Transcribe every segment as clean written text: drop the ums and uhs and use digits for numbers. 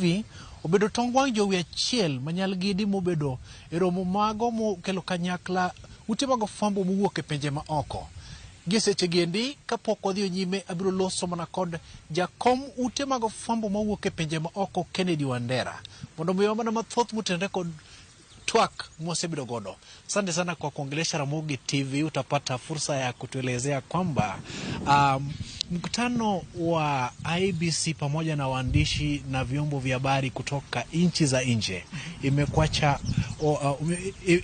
TV obedo tongwang jowi achiel manyal gidi mobedo e romo mago mokelo kanyakla ute mag fwambo mowuok e pinje ma oko. Gi seche giendi kapok odhi nyime abiro loso mana kod jakom ute mag fwambo mowuok e pinje ma oko Kennedy Wandera mondo miyo mana mathoth mutende kod twak mwasebedo godo. Asante sana kwa kuongelesha Ramogi TV. Utapata fursa ya kutuelezea kwamba mkutano wa IEBC pamoja na waandishi na vyombo vya habari kutoka nchi za nje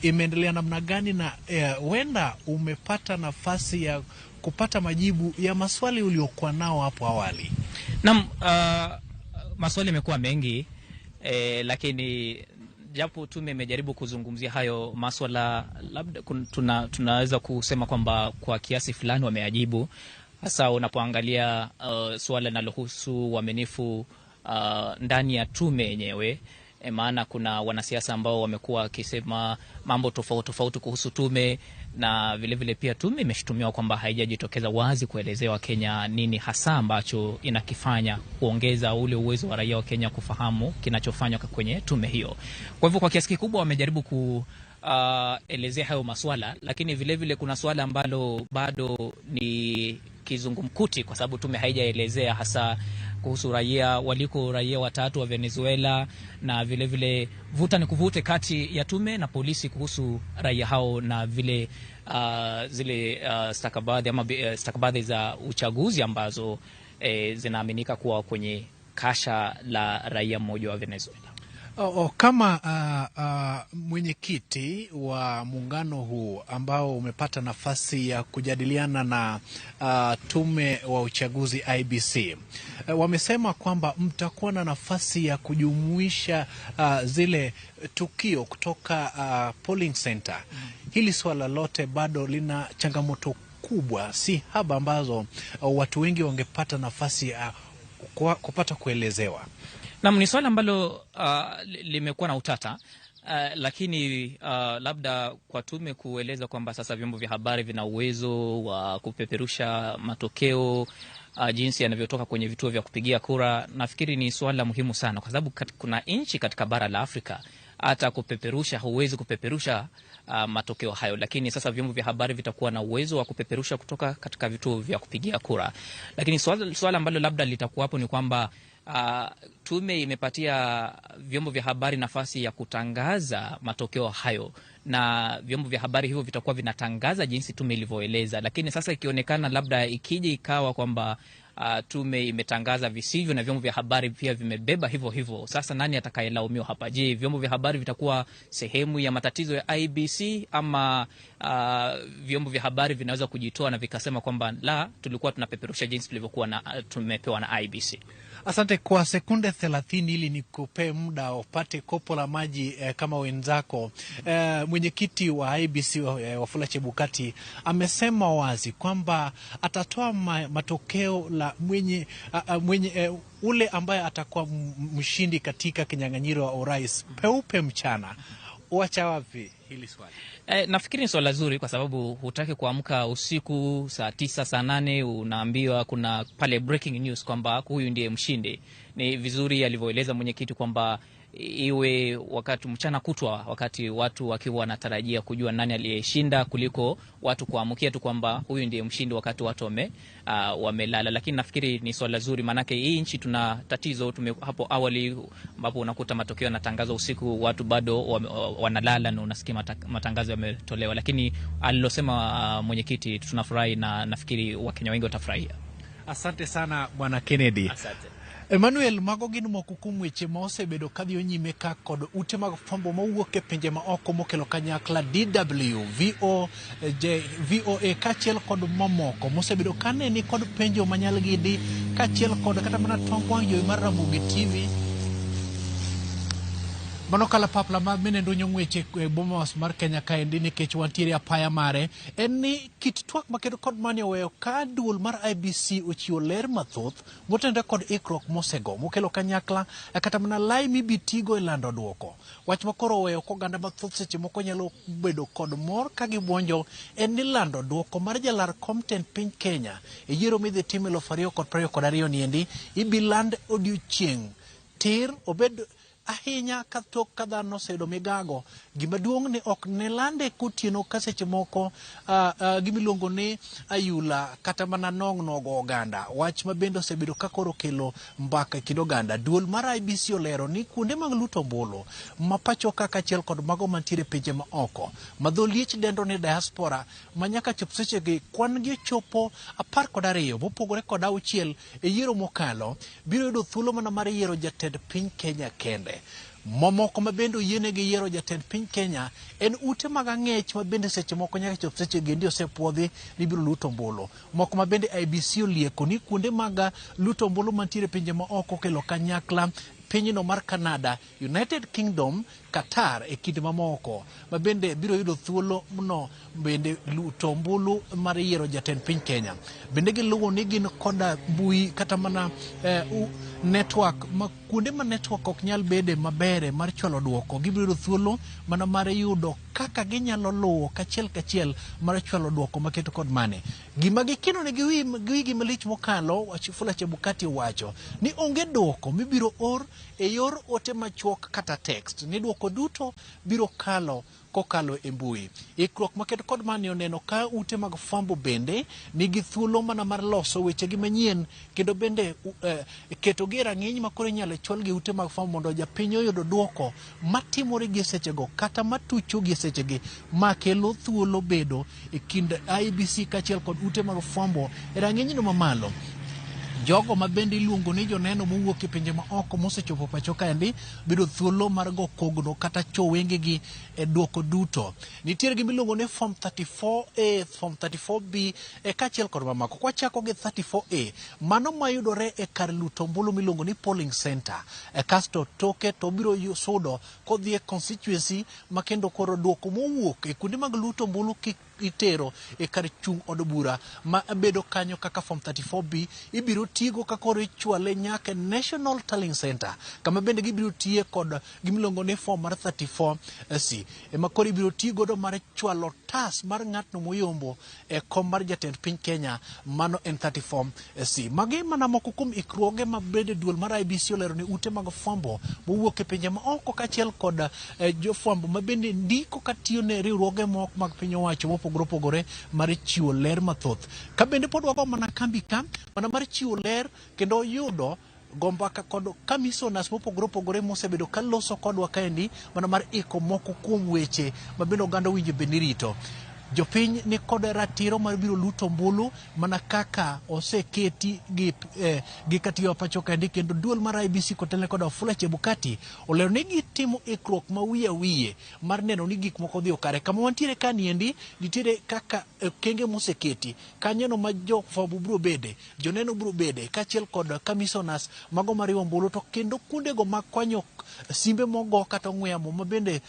imeendelea namna gani, na huenda umepata nafasi ya kupata majibu ya maswali uliokuwa nao hapo awali? Naam, maswali yamekuwa mengi lakini japo tume imejaribu kuzungumzia hayo maswala, labda tunaweza kusema kwamba kwa kiasi fulani wameajibu, hasa unapoangalia swala linalohusu uaminifu ndani ya tume yenyewe. Maana kuna wanasiasa ambao wamekuwa wakisema mambo tofauti kuhusu tume, na vile pia tume imeshutumiwa kwamba haijajitokeza wazi kuelezewa Kenya nini hasa ambacho inakifanya kuongeza ule uwezo wa raia wa Kenya kufahamu kinachofanywa kwenye tume hiyo. Kwa hivyo kwa kiasi kikubwa wamejaribu kuelezea hayo maswala, lakini vile kuna swala ambalo bado ni kizungumkuti kwa sababu tume haijaelezea hasa kuhusu raia watatu wa Venezuela, na vile vuta ni kuvute kati ya tume na polisi kuhusu raia hao, na vile zile stakabadhi za uchaguzi ambazo zinaaminika kuwa kwenye kasha la raia mmoja wa Venezuela. Kama mwenyekiti wa muungano huu ambao umepata nafasi ya kujadiliana na tume wa uchaguzi IEBC, wamesema kwamba mtakuwa na nafasi ya kujumuisha zile tukio kutoka polling center. Hili swala lote bado lina changamoto kubwa, si haba, ambazo watu wengi wangepata nafasi ya kupata kuelezewa. Naam, ni swala ambalo limekuwa na utata, lakini labda kwa tume kueleza kwamba sasa vyombo vya habari vina uwezo wa kupeperusha matokeo jinsi yanavyotoka kwenye vituo vya kupigia kura, nafikiri ni swala muhimu sana, kwa sababu kuna nchi katika bara la Afrika hata huwezi kupeperusha matokeo hayo, lakini sasa vyombo vya habari vitakuwa na uwezo wa kupeperusha kutoka katika vituo vya kupigia kura. Lakini swala ambalo labda litakuwa hapo ni kwamba tume imepatia vyombo vya habari nafasi ya kutangaza matokeo hayo, na vyombo vya habari hivyo vitakuwa vinatangaza jinsi tume ilivyoeleza. Lakini sasa ikionekana labda ikija ikawa kwamba tume imetangaza visivyo na vyombo vya habari pia vimebeba hivyo, sasa nani atakayelaumiwa hapa? Je, vyombo vya habari vitakuwa sehemu ya matatizo ya IEBC, ama vyombo vya habari vinaweza kujitoa na vikasema kwamba la, tulikuwa tunapeperusha jinsi tulivyokuwa tumepewa na IEBC? Asante. Kwa sekunde 30 ili nikupe muda upate kopo la maji kama wenzako. Mwenyekiti wa IEBC Wafula Chebukati amesema wazi kwamba atatoa matokeo la ule ambaye atakuwa mshindi katika kinyang'anyiro wa urais peupe mchana. Uacha wapi hili swali? Nafikiri ni swala zuri, kwa sababu hutaki kuamka usiku saa 9 saa 8 unaambiwa kuna pale breaking news kwamba huyu ndiye mshindi. Ni vizuri alivyoeleza mwenyekiti kwamba iwe wakati mchana kutwa, wakati watu wakiwa wanatarajia kujua nani aliyeshinda, kuliko watu kuamkia tu kwamba huyu ndiye mshindi wakati watu wamelala. Lakini nafikiri ni swala zuri, manake hii nchi tuna tatizo. Hapo awali ambapo unakuta matokeo yanatangazwa usiku, watu bado wanalala na unasikia matangazo yametolewa. Lakini alilosema mwenyekiti tunafurahi, na nafikiri Wakenya wengi watafurahia. Asante sana Bwana Kennedy. Asante. Emmanuel, mago gin moko kuom weche ma osebedo kadhi nyime ka kod ute mag fwambo mawuok e pinje ma oko mokelo kanyakla DW, VOA kachiel kod mamoko mosebedo kaneni kod penjo manyal gidi kachiel kod kata mana tong wang' jowi mar Ramogi TV. Mano kala papla ma menendo nyong'weche bomas mar Kenya kaendi nikech wantiere apaya mare en ni kit twak makedo kod mani oweyo ka duol mar IEBC ochiwo ler mathoth motende kod ikruok mosego mokelo kanyakla kata mana lai mibitigo e lando duoko. Wach makoro oweyo koganda mathoth seche moko nyalo bedo kod mor ka gibuonjo en ni lando duoko mar jalar komten piny Kenya e yiero midhi tim 2022 niendi ibiland odiochieng' tir obed ahinya katok kadhano sedo migago gimaduong' ni ok ne lande kotieno ka seche moko gimiluongo ni ayula kata mana nogo oganda wach mabende osebedo ka koro kelo mbaka e kind oganda. Duol mar IEBC olero ni kuonde mag luto ombulu ma pacho kaka achiel kod mago mantiere pinje ma oko ma dho liech dendo ni diaspora ma nyaka chop sechegi kwan gi chopo 12 mopogore kod 6 e yiero mokalo biro yudo thuolo mana mar yiero jatend piny Kenya kende. Momoko mabende oyienegi yiero jatend piny Kenya en ute mag ang'ech mabende seche moko nyaka chop sechegi ndi osepuodhi ni biro luto ombulu. Moko mabende IEBC olieko ni kuonde mag luto ombulu mantiere pinje ma oko kelo kanyakla pinyno mar Canada, United Kingdom, Qatar e kinde mamoko mabende biro yudo thuolo no bende luto ombulu mar yiero jatend piny Kenya. Bende giluwo ni gin koda mbui kata mana network ma kuonde ma network ok nyal bede mabere mar chwalo duoko gibiro yudo thuolo mana mar yudo kaka ginyalo luwo kachiel mar chwalo duoko maketo kod mane. Gima gikino ne giwigi malich mokalo Wachifula Chebukati wacho ni onge duoko mibiro or e yor ote machuok kata text ni duoko duto biro kokalo e mbui. Ikruok maketo kod mane oneno ka ute mag fwambo bende nigi thuolo mana mar loso wechegi manyien kendo bende ketogi e rang'iny makoro inyalo chwal gi ute mag fwambo mondo japiny oyudo duoko matimore gi sechego kata matucho gi sechegi makelo thuolo bedo e kind IEBC kachiel kod ute mag fwambo e rang'inyno mamalo. Jogo ma bende iluongo ni joneno mowuok e pinje ma oko mosechopo pacho kaendi bedo thuolo mar go kogno kata chowengegi e duoko duto. Nitiere gimiluongo ni Form 34A, Form 34B kachiel kod mamako. Kwachako gi 34A, mano mayudore e kar luto ombulu miluongo ni polling center. Kasto toke to biro sudo kodhi e constituency makendo koro duoko mowuok e kuonde mag luto ombulu itero e kar chung' od bura ma bedo kanyo kaka Form 34B ibiro tigo ka koro ichwale nyaka National Tallying Center kama bende gibiro tiye kod gimiluongo ni form mar 34C ema koro ibiro tigodo mar chwalo tas mar ng'atno moyombo e kom mar jatend piny Kenya, mano en 34C. Magi mana moko kuom ikruoge ma bende duol mar IEBC olero ni ute mag fwambo mowuok e pinje ma oko kachiel kod jofwambo ma bende ndiko katiyo ne riwruoge moko mag piny owacho opogore mar chiwo ler mathoth. Ka bende pod wago mana kambi ka mana mar chiwo ler kendo yudo gombaka kod kamisonas mopogore mosebedo kaloso kodwa kaendi mana mar iko moko kuom weche ma bende oganda winjo bende rito. Jopiny ni kod ratiro mar biro luto ombulu mana kaka oseketi gi katiyo pacho kaendi kendo duol mar IEBC kotelne kod Wafula Chebukati olero ni gitimo ikruok ma wiye mar neno ni gik moko dhi kare. Kama wantiere kaniendi nitiere kaka kenge moseketi kanyono ma jofwambo biro bede, joneno biro bede kachiel kod kamisonas mago mariwo ombulu to kendo kuondego mag kwanyo simbe mogo kata ong'we yamo ma bende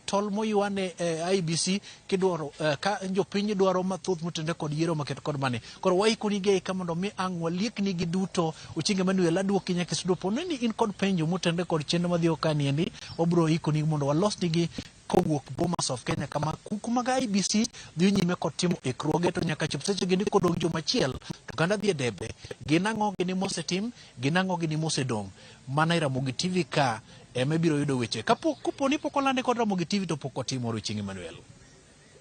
tol moywane IEBC kidwaro ka jopiny dwaro mathoth motende kod yiero maket kod mane. Koro waikoni gi ka mondo mi ang' waliekni gi duto ochinge manuel aduoki nyaka studio pono ni in kod penjo motende kod chenro madhi kaniendi wabiro ikoni mondo walosnigi kowuok Bomas of Kenya kama kuma ga IEBC dhi nyime kod timo ikruoge to nyaka chop sechegi ni kodong' juma chiel to ganda dhi e debe gin ang'o gini mosetim gin ang'o gini mosedong'. Mana e Ramogi TV ka ema biro yudo weche kapok kuponi pok olande kod Ramogi TV to pok otimo Chieng' Emmanuel.